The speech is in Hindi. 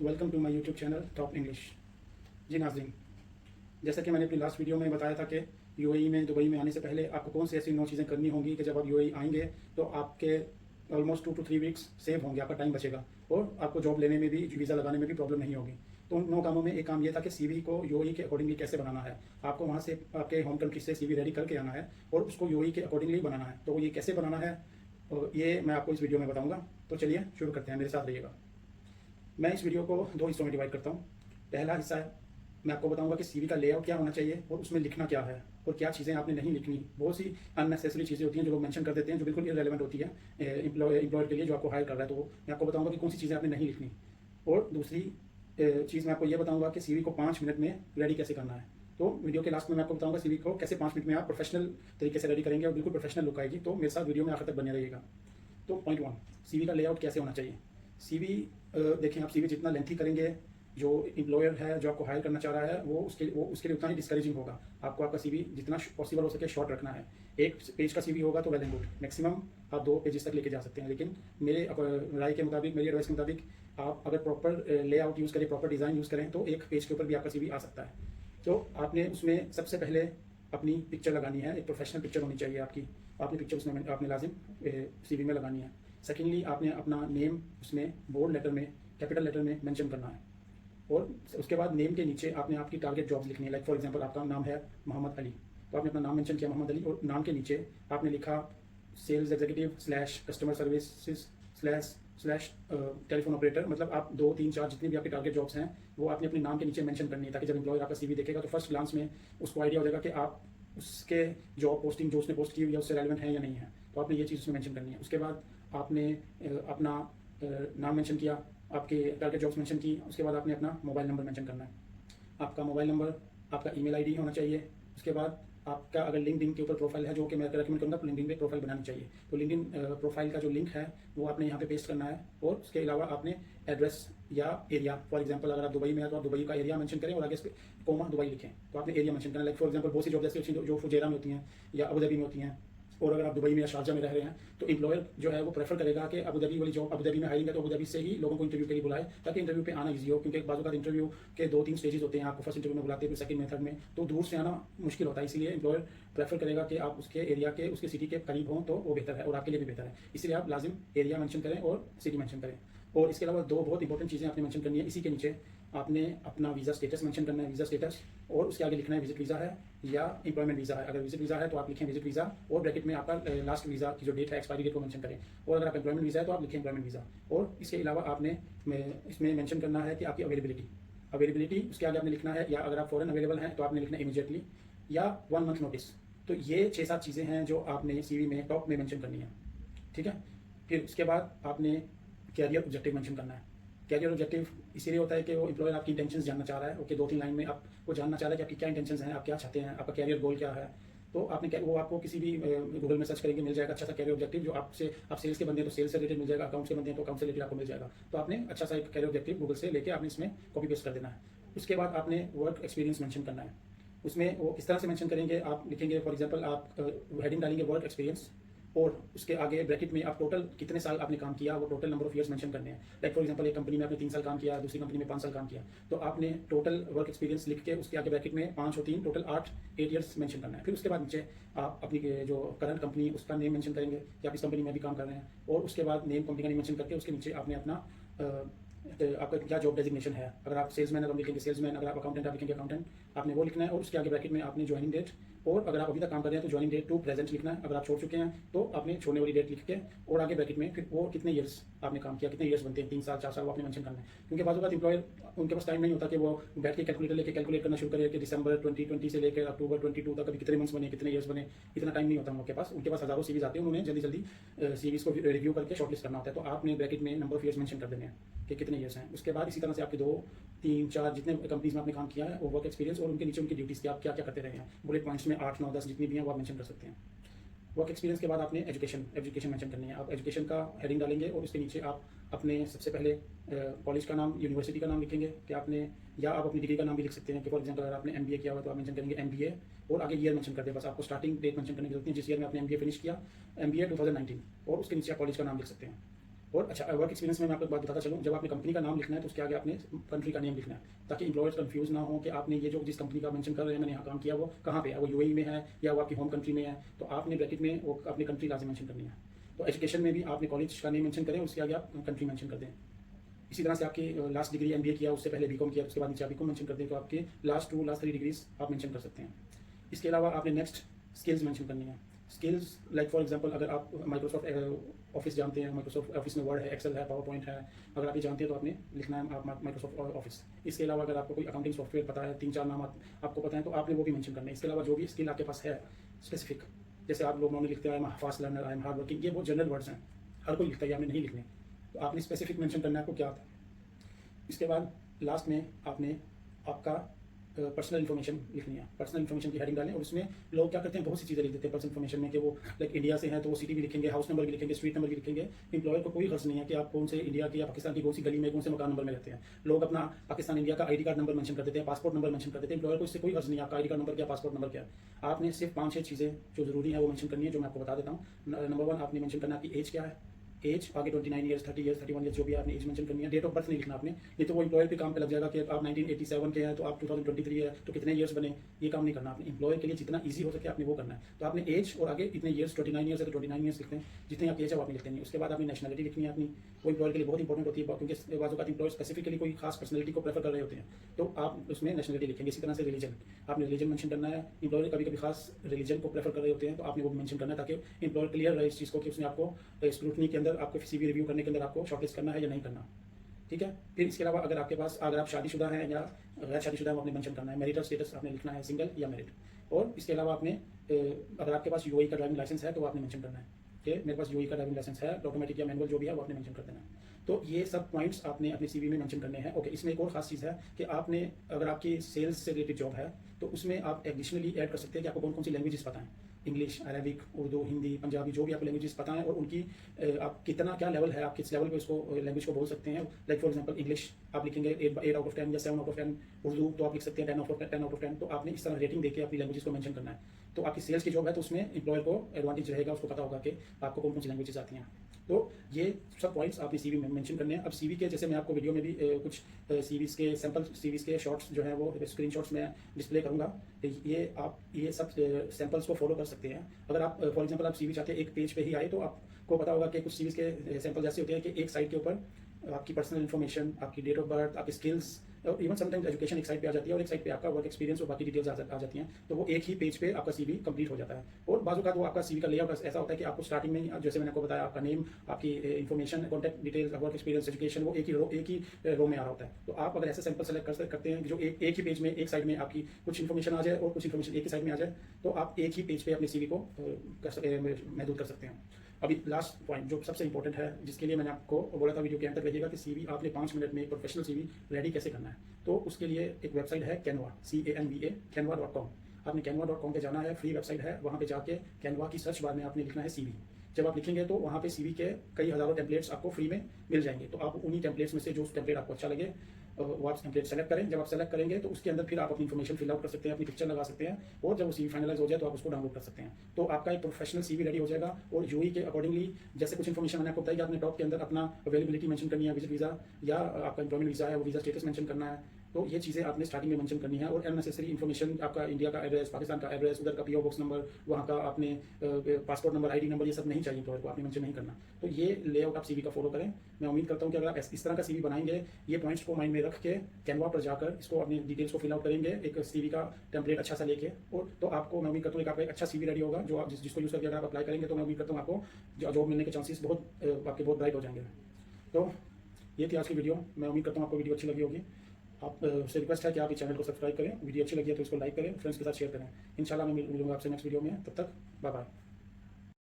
Welcome to my YouTube channel top English. जी नाज़रीन, जैसा कि मैंने अपनी लास्ट वीडियो में बताया था कि यूएई में दुबई में आने से पहले आपको कौन सी ऐसी 9 चीज़ें करनी होंगी कि जब आप यूएई आएंगे तो आपके ऑलमोस्ट 2 to 3 वीक्स सेव होंगे, आपका टाइम बचेगा और आपको जॉब लेने में भी, वीज़ा लगाने में भी प्रॉब्लम नहीं होगी। तो उन 9 कामों में एक काम ये था कि सीवी को यूएई के अकॉर्डिंगली कैसे बनाना है। आपको वहाँ से आपके होम कंट्री से सीवी रेडी करके आना है और उसको यूएई के अकॉर्डिंगली बनाना है। तो ये कैसे बनाना है ये मैं आपको इस वीडियो में बताऊँगा। तो चलिए शुरू करते हैं, मेरे साथ रहिएगा। मैं इस वीडियो को 2 हिस्सों में डिवाइड करता हूँ। पहला हिस्सा है, मैं आपको बताऊंगा कि सीवी का लेआउट क्या होना चाहिए और उसमें लिखना क्या है और क्या चीज़ें आपने नहीं लिखनी। बहुत सी अननेसेसरी चीज़ें होती हैं जो लोग मेंशन कर देते हैं, जो बिल्कुल इररेलेवेंट होती है एम्प्लॉयर के लिए जो आपको हायर कर रहा है। तो मैं आपको बताऊंगा कि कौन सी चीज़ें आपने नहीं लिखनी। और दूसरी चीज़ मैं आपको ये बताऊंगा कि सीवी को 5 मिनट में रेडी कैसे करना है। तो वीडियो के लास्ट में मैं आपको बताऊंगा सीवी को कैसे 5 मिनट में आप प्रोफेशनल तरीके से रेडी करेंगे और बिल्कुल प्रोफेशनल लुक आएगी। तो मेरे साथ वीडियो में आखिर तक बने रहिएगा। तो पॉइंट 1, सीवी का लेआउट कैसे होना चाहिए। सीवी देखें, आप सीवी जितना लेंथी करेंगे, जो एम्प्लॉयर है जो आपको हायर करना चाह रहा है वो उसके लिए उतना ही डिस्करेजिंग होगा। आपको आपका सीवी जितना पॉसिबल हो सके शॉर्ट रखना है। 1 पेज का सीवी होगा तो वेल एंड गुड, मैक्सिमम आप 2 पेजेस तक लेके जा सकते हैं। लेकिन मेरे राय के मुताबिक, मेरी एडवाइस के मुताबिक, आप अगर प्रॉपर लेआउट यूज़ करें, प्रॉपर डिज़ाइन यूज़ करें तो 1 पेज के ऊपर भी आपका सीवी आ सकता है। तो आपने उसमें सबसे पहले अपनी पिक्चर लगानी है, एक प्रोफेशनल पिक्चर होनी चाहिए आपकी। आपने पिक्चर उसमें आपने लाजिम सीवी में लगानी है। सेकेंडली, आपने अपना नेम उसमें बोल्ड लेटर में, कैपिटल लेटर में मेंशन करना है। और उसके बाद नेम के नीचे आपने आपकी टारगेट जॉब्स लिखनी है। लाइक फॉर एग्जांपल आपका नाम है मोहम्मद अली, तो आपने अपना नाम मेंशन किया मोहम्मद अली और नाम के नीचे आपने लिखा sales executive / customer services / telephone operator. मतलब आप 2, 3, 4 जितनी भी आपके टारगेट जॉब्स हैं वो आपने अपने नाम के नीचे मेंशन करनी है, ताकि जब एम्प्लॉयर आपका सीवी देखेगा तो फर्स्ट ग्लांस में उसको आइडिया हो जाएगा कि आप उसके जॉब पोस्टिंग जो उसने पोस्ट की हुई है उससे रेलिवेंट है या नहीं है। तो आपने ये चीज़ उसमें मेंशन करनी है। उसके बाद आपने अपना नाम मेंशन किया, आपके टारगेट जॉब्स मेंशन की। उसके बाद आपने अपना मोबाइल नंबर मेंशन करना है। आपका मोबाइल नंबर, आपका ईमेल आईडी होना चाहिए। उसके बाद आपका अगर लिंक्डइन के ऊपर प्रोफाइल है, जो कि मैं रेकमेंड करूँगा, तो लिंक्डइन पे प्रोफाइल बनानी चाहिए। तो लिंक्डइन प्रोफाइल का जो लिंक है वो आपने यहाँ पे पेस्ट करना है। और उसके अलावा आपने एड्रेस या एरिया, फॉर एग्जांपल अगर आप दुबई में है तो आप दुबई का एरिया मेंशन करें और आगे इस कोमा दुबई लिखें। तो आपने एरिया मेंशन करना है। लाइक फॉर एग्जांपल बहुत सी जॉब जैसे जो फुजेरा में होती हैं या अबू धाबी में होती हैं, और अगर आप दुबई में या शारजा में रह रहे हैं तो एम्प्लॉयर जो है वो प्रेफर करेगा कि अबू धाबी वाली जॉब, अबू धाबी में हायरिंग है तो अबू धाबी से ही लोगों को इंटरव्यू के लिए बुलाए, ताकि इंटरव्यू पे आना ईजी हो। क्योंकि बाज़ औक़ात इंटरव्यू के 2-3 स्टेजेस होते हैं, आपको फर्स्ट इंटरव्यू में बुलाते हैं, फिर सेकंड में, थर्ड में, तो दूर से आना मुश्किल होता है। इसलिए एम्प्लॉयर प्रेफर करेगा कि आप उसके एरिया के, उसके सिटी के करीब हों तो वो बेहतर है और आपके लिए भी बेहतर है। इसलिए आप लाजिम एरिया मेंशन करें और सिटी मेंशन करें। और इसके अलावा 2 बहुत इंपॉर्टेंट चीज़ें आपने मेंशन करनी है। इसी के नीचे आपने अपना वीज़ा स्टेटस मेंशन करना है, वीज़ा स्टेटस, और उसके आगे लिखना है विजिट वीज़ा है या एम्प्लॉयमेंट वीज़ा है। अगर विजिट वीज़ा है तो आप लिखें विजिट वीज़ा और ब्रैकेट में आपका लास्ट वीज़ा की जो डेट है, एक्सपायरी डेट को मेंशन करें। और अगर आप एम्प्लॉयमेंट वीज़ा है तो आप लिखें एम्प्लॉयमेंट वीज़ा। और इसके अलावा आपने इसमें मेंशन करना है कि आपकी अवेलेबिलिटी उसके आगे आपने लिखना है, या अगर आप फॉरन अवेलेबल हैं तो आपने लिखना है इमीडिएटली या 1 मंथ नोटिस। तो ये 6-7 चीज़ें हैं जो आपने सीवी में टॉप में मेंशन करनी है, ठीक है। फिर उसके बाद आपने कैरियर ऑब्जेक्टिव मेंशन करना है। कैरियर ऑब्जेक्टिव इसीलिए होता है कि वो एम्प्लॉयर आपकी इंटेंशंस जानना चाह रहा है। ओके, 2-3 लाइन में आप वो जानना चाह रहा है कि आपकी क्या इंटेंशंस हैं, आप क्या चाहते हैं, आपका कैरियर गोल क्या है। तो आपने वो आपको किसी भी गूगल में सर्च करेंगे मिल जाएगा अच्छा सा कैरियर ऑब्जेक्टिव। जो आपसे, आप सेल्स के बंदे हैं तो सेल्स से रिलेटेड मिल जाएगा, अकाउंट्स के बंदे हैं तो अकाउंट से रिलेटेड आपको मिल जाएगा। तो आपने अच्छा सा एक कैरियर ऑब्जेक्टिव गूगल से लेके आपने इसमें कॉपी पेस्ट कर देना है। उसके बाद आपने वर्क एक्सपीरियंस मेंशन करना है। उसमें वो किस तरह से मेंशन करेंगे, आप लिखेंगे फॉर एग्जांपल आप हेडिंग डालेंगे वर्क एक्सपीरियंस, और उसके आगे ब्रैकेट में आप टोटल कितने साल आपने काम किया, वो total number of years mention करने हैं। लाइक फॉर एग्जांपल एक कंपनी में आपने 3 साल काम किया, दूसरी कंपनी में 5 साल काम किया, तो आपने टोटल वर्क एक्सपीरियंस लिख के उसके आगे ब्रैकेट में 5 और 3 टोटल 8 ईयर्स मेंशन करना है। फिर उसके बाद नीचे आप अपनी जो करंट कंपनी उसका नेम मेंशन करेंगे कि आप इस कंपनी में भी काम कर रहे हैं, और उसके बाद नेम कंपनी का नेम मेंशन करके उसके नीचे आपने अपना आपका क्या जॉब डेजिग्नेशन है। अगर आप सेल्समैन है तो लिखेंगे सेल्समैन, अगर आप अकाउंटेंट आप लिखेंगे अकाउंटेंट, आपने वो लिखना है। और उसके आगे ब्रैकेट में आपने ज्वाइनिंग डेट, और अगर आप अभी तक काम कर रहे हैं तो ज्वाइनिंग डेट टू प्रेजेंट लिखना है। अगर आप छोड़ चुके हैं तो आपने छोड़ने वाली डेट लिख के, और आगे ब्रैकेट में फिर वो कितने ईयर्स आपने काम किया, कितने ईयर्स बनते हैं, 3 साल 4 साल, वो आपने मेंशन करना है। क्योंकि बाज़ औक़ात एम्प्लॉयर उनके पास टाइम नहीं होता कि वो बैठ के कैलकुलेटर लेके कैलकुलेट करना शुरू करे कि दिसंबर 2020 से लेकर अक्टूबर 22 तक अभी कितने मंथ्स बने, कितने ईयर्स बने। इतना टाइम नहीं होता उनके पास। हज़ारों सीवीज आते हैं, उन्होंने जल्दी जल्दी सीवीज को रिव्यू करके शॉर्टलिस्ट करना होता है। तो आपने ब्रैकेट में नंबर ऑफ ईयर्स मेंशन कर देने हैं कि कितने ईयर्स हैं। उसके बाद इसी तरह से आपके 2, 3, 4 जितने कंपनीज में आपने काम किया है वो वर्क एक्सपीरियंस, और उनके नीचे उनकी ड्यूटीज़ की आप क्या क्या करते रहे हैं, बुलेट पॉइंट्स में 8, 9, 10 जितनी भी हैं वो आप मेंशन कर सकते हैं। वर्क एक्सपीरियंस के बाद आपने एजुकेशन मेंशन करनी है। आप एजुकेशन का हेडिंग डालेंगे और उसके नीचे आप अपने सबसे पहले कॉलेज का नाम, यूनिवर्सिटी का नाम लिखेंगे कि आपने, या आप अपनी डिग्री का नाम भी लिख सकते हैं कि फॉर एग्जांपल अगर आपने एमबीए किया हुआ तो आप मेंशन करेंगे एमबीए, और आगे ईयर मेंशन कर दें। बस आपको स्टार्टिंग डेट मेंशन करने की जरूरत है जिस ईयर में आपने एमबीए फिनिश किया, एमबीए 2019, और उसके नीचे आप कॉलेज का नाम लिख सकते हैं। और अच्छा, वर्क एक्सपीरियंस में मैं आपको एक बात बताता चलूँ, जब आपने कंपनी का नाम लिखना है तो उसके आगे आपने कंट्री का नेम लिखना है, ताकि एम्प्लॉयर्स कंफ्यूज ना हो कि आपने ये जो जिस कंपनी का मेंशन कर रहे हैं मैंने यहाँ काम किया, वो कहाँ पे है, वो यूएई में है या वो आपकी होम कंट्री में है। तो आपने ब्रैकेट में वो अपनी कंट्री लाजिम मेंशन करनी है। तो एजुकेशन में भी आपने कॉलेज का नेम मेंशन करें, उसके आगे आप कंट्री मेंशन कर दें। इसी तरह से आपकी लास्ट डिग्री एमबीए किया, उससे पहले बीकॉम किया, उसके बाद नीचे आप बीकॉम मेंशन कर दें, तो आपके लास्ट 3 डिग्रीज आप मेंशन कर सकते हैं। इसके अलावा आपने नेक्स्ट स्किल्स मेंशन करनी है। स्किल्स लाइक फॉर एग्जांपल, अगर आप माइक्रोसॉफ्ट ऑफिस जानते हैं, माइक्रोसॉफ्ट ऑफिस में वर्ड है, एक्सेल है, पावर पॉइंट है, अगर आप ये जानते हैं तो आपने लिखना है आप माइक्रोसॉफ्ट ऑफिस। इसके अलावा अगर आपको कोई अकाउंटिंग सॉफ्टवेयर पता है, 3-4 नाम आपको पता है, तो आपने वो भी मेंशन करना है। इसके अलावा जो भी स्किल आपके पास है स्पेसिफिक, जैसे आप लोग नॉर्मली लिखते हैं I am fast learner, I am hard working, ये बहुत जनरल वर्ड्स हैं, हर कोई लिखता है, आपने नहीं लिखने। तो आपने स्पेसिफिक मेंशन करना है आपको क्या आता है। इसके बाद लास्ट में आपने आपका पर्सनल इन्फॉर्मेशन लिखनी है। पर्सनल इन्फॉर्मेशन की हेडिंग डालें, और उसमें लोग क्या करते हैं, बहुत सी चीज़ें लिख देते हैं पर्सनल इन्फॉर्मेशन में, कि वो लाइक इंडिया से हैं तो वो सिटी भी लिखेंगे, हाउस नंबर भी लिखेंगे, स्ट्रीट नंबर भी लिखेंगे। एम्प्लॉयर को कोई गर्ज नहीं है कि आप कौन से इंडिया की या पाकिस्तान की कौन सी गली में, कौन से मकान नंबर में रहते हैं। लोग अपना पाकिस्तान इंडिया का आईडी कार्ड नंबर मेंशन कर देते हैं, पासपोर्ट नंबर मेंशन कर देते हैं। एम्प्लॉयर को इससे कोई गर्ज नहीं है आपका आईडी कार्ड नंबर क्या, पासपोर्ट नंबर क्या। आपने सिर्फ 5-6 चीज़ें जो जरूरी है वो मेंशन करनी है, जो मैं आपको बता देता हूँ। नंबर 1 आपने मेंशन करना है आपकी एज क्या है, एज आगे 29 ईयर्स, 30 ईयर्स, 31 ईयर्स, जो भी आपने एज मेंशन करनी है। डेट ऑफ बर्थ नहीं लिखना आपने, नहीं तो वो एम्प्लॉयर पे काम पे लग जाएगा कि आप 1987 के हैं तो आप 2023 है तो कितने ईयर्स बने, ये काम नहीं करना आपने। एम्प्लॉयर के लिए जितना ईजी हो सके आपने वो करना है। तो आपने एज और आगे इतने ईयर्स, 29 ईयर्स है तो 29 ईयर्स लिखते हैं, जितनी आपकी एज है वो आपने लिखते हैं। उसके बाद आपने नेशनलिटी लिखनी है अपनी, वो एम्प्लॉयर के लिए बहुत इंपॉर्टेंट होती है, क्योंकि बाज़ वक़्त एम्प्लॉयर स्पेसिफिकली कोई खास पर्सनलिटी को प्रेफर कर रहे होते हैं, तो आप उसमें नेशनलिटी लिखेंगे। इसी तरह से रिलीजन, आपने रिलीजन मेंशन करना है। एम्प्लॉयर कभी कभी खास रिलीजन को प्रेफर कर रहे होते हैं, तो आपने वो मेंशन करना है, ताकि एम्प्लॉयर क्लियर रहे इस चीज़ को कि उसने आपको स्क्रूटनी के अंदर, आपको सीवी रिव्यू करने के अंदर आपको शॉर्टलिस्ट करना है या नहीं करना। ठीक है। फिर इसके अलावा अगर आपके पास, अगर आप शादीशुदा हैं या गैर शादीशुदा हैं, आपने मेंशन करना है। मैरिटल स्टेटस आपने लिखना है, सिंगल या मैरिड। और इसके अलावा आपने अगर आपके पास यूएई का ड्राइविंग लाइसेंस है तो आपने मेंशन करना है कि मेरे पास यूएई का ड्राइविंग लाइसेंस है, ऑटोमेटिक या मैनुअल जो भी है वो आपने मेंशन कर देना है। तो ये सब पॉइंट्स आपने अपने सीवी में मेंशन करने हैं। ओके, इसमें एक और खास चीज़ है कि आपने, अगर आपकी सेल्स से रिलेटेड जॉब है तो उसमें आप एडिशनली ऐड कर सकते हैं कि आपको कौन कौन सी लैंग्वेजेस पता है, इंग्लिश, अरबिक, उर्दू, हिंदी, पंजाबी, जो भी आपको लैंग्वेजेस पता है, और उनकी आप कितना क्या लेवल है, आप किस लेवल पे उसको लैंग्वेज को बोल सकते हैं। लाइक फॉर एग्जांपल इंग्लिश आप लिखेंगे 8 आउट ऑफ 10 या 7 आउट ऑफ 10, उर्दू तो आप लिख सकते हैं 10 आउट ऑफ 10। तो आपने इस तरह रेटिंग देके अपनी लैंग्वेजेस को मेंशन करना है। तो आपकी सेल्स की जॉब है तो उसमें एम्प्लॉयर को एडवांटेज रहेगा, उसको पता होगा कि आपको कौन कौन सी लैंग्वेजेस आती हैं। तो ये सब पॉइंट्स आपने सीवी में मेंशन करने हैं। अब सीवी के, जैसे मैं आपको वीडियो में भी कुछ सीवीज़ के सैंपल सीवीज़ के शॉर्ट्स जो हैं वो स्क्रीनशॉट्स में डिस्प्ले करूंगा, तो ये आप ये सब सैंपल्स को फॉलो कर सकते हैं। अगर आप फॉर एग्जांपल आप सीवी चाहते हैं एक पेज पे ही आए, तो आपको पता होगा कि कुछ सीवीज़ के सैंपल ऐसे होते हैं कि एक साइड के ऊपर आपकी पर्सनल इन्फॉर्मेशन, आपकी डेट ऑफ बर्थ, आपकी स्किल्स, और इवन समटाइम्स एजुकेशन एक साइड पे आ जाती है, और एक साइड पे आपका वर्क एक्सपीरियंस और बाकी डिटेल्स आ जाती हैं। तो वो एक ही पेज पे आपका सीवी कंप्लीट हो जाता है। और बाजू का वो आपका सीवी का लेआउट ऐसा होता है कि आपको स्टार्टिंग में ही, जैसे मैंने आपको बताया, आपका नेम, आपकी information, contact details, work experience, education, वो एक ही रो में आ रहा होता है। तो आप अगर ऐसे सैंपल सेलेक्ट करते हैं जो एक ही पेज में, एक साइड में आपकी कुछ इन्फॉर्मेशन आ जाए और कुछ इन्फॉर्मेशन एक ही साइड में आ जाए, तो आप एक ही पेज पे अपने सीवी को महदूद कर सकते हैं। अभी लास्ट पॉइंट जो सबसे इंपॉर्टेंट है, जिसके लिए मैंने आपको बोला था वीडियो के अंत तक रहिएगा, कि सीवी आपने 5 मिनट में एक प्रोफेशनल सीवी रेडी कैसे करना है। तो उसके लिए एक वेबसाइट है कैनवा, CANVA, canva.com। आपने canva.com पे जाना है, फ्री वेबसाइट है। वहाँ पे जाके कैनवा की सर्च बार में आपने लिखना है सीवी। जब आप लिखेंगे तो वहाँ पे सीवी के कई हज़ारों टेम्पलेट्स आपको फ्री में मिल जाएंगे। तो आप उन्हीं टेम्पलेट्स में से जो टेम्पलेट आपको अच्छा लगे वो आप टेम्पलेट सेलेक्ट करें। जब आप सेलेक्ट करेंगे तो उसके अंदर फिर आप अपनी इन्फॉर्मेशन फिल आउट कर सकते हैं, अपनी पिक्चर लगा सकते हैं, और जब वो सीवी फाइनलाइज हो जाए तो आप उसको डाउनलोड कर सकते हैं। तो आपका एक प्रोफेशनल सीवी रेडी हो जाएगा। और यूई के अकॉर्डिंगली जैसे कुछ इन्फॉर्मेशन मैंने आपको बताई, आपने टॉप के अंदर अपना अवेलेबिलिटी मेंशन करनी है, विजिट वीज़ा या आपका एम्प्लॉयमेंट वीज़ा है वो वीज़ा स्टेटस मेंशन करना है। तो ये चीज़ें आपने स्टार्टिंग में मेंशन करनी है। और अननेसेसरी इन्फॉर्मेशन, आपका इंडिया का एड्रेस, पाकिस्तान का एड्रेस, उधर का पीओ बॉक्स नंबर, वहाँ का आपने पासपोर्ट नंबर, आईडी नंबर, ये सब नहीं चाहिए एम्प्लॉयर को, आपने मेंशन नहीं करना। तो ये लेआउट आप सीवी का फॉलो करें। मैं उम्मीद करता हूँ कि अगर आप इस तरह का सीवी बनाएंगे, ये पॉइंट्स को माइंड में रख के कैनवा पर जाकर इसको अपनी डिटेल्स को फिल आउट करेंगे, एक सीवी का टेम्पलेट अच्छा सा लेके, और तो आपको, मैं उम्मीद करता हूँ कि आपका एक अच्छा सीवी रेडी होगा, जो आप जिसको यूज़ करके अगर आप अप्लाई करेंगे तो मैं उम्मीद करता हूँ आपको जॉब मिलने के चांसेस आपके बहुत ब्राइट हो जाएंगे। तो ये थी आज की वीडियो। मैं उम्मीद करता हूँ आपको वीडियो अच्छी लगी होगी। आप से रिक्वेस्ट है कि आप इस चैनल को सब्सक्राइब करें, वीडियो अच्छी लगी है तो इसको लाइक करें, फ्रेंड्स के साथ शेयर करें। इंशाल्लाह मैं मिलूंगा आपसे नेक्स्ट वीडियो में। तब तक बाय बाय।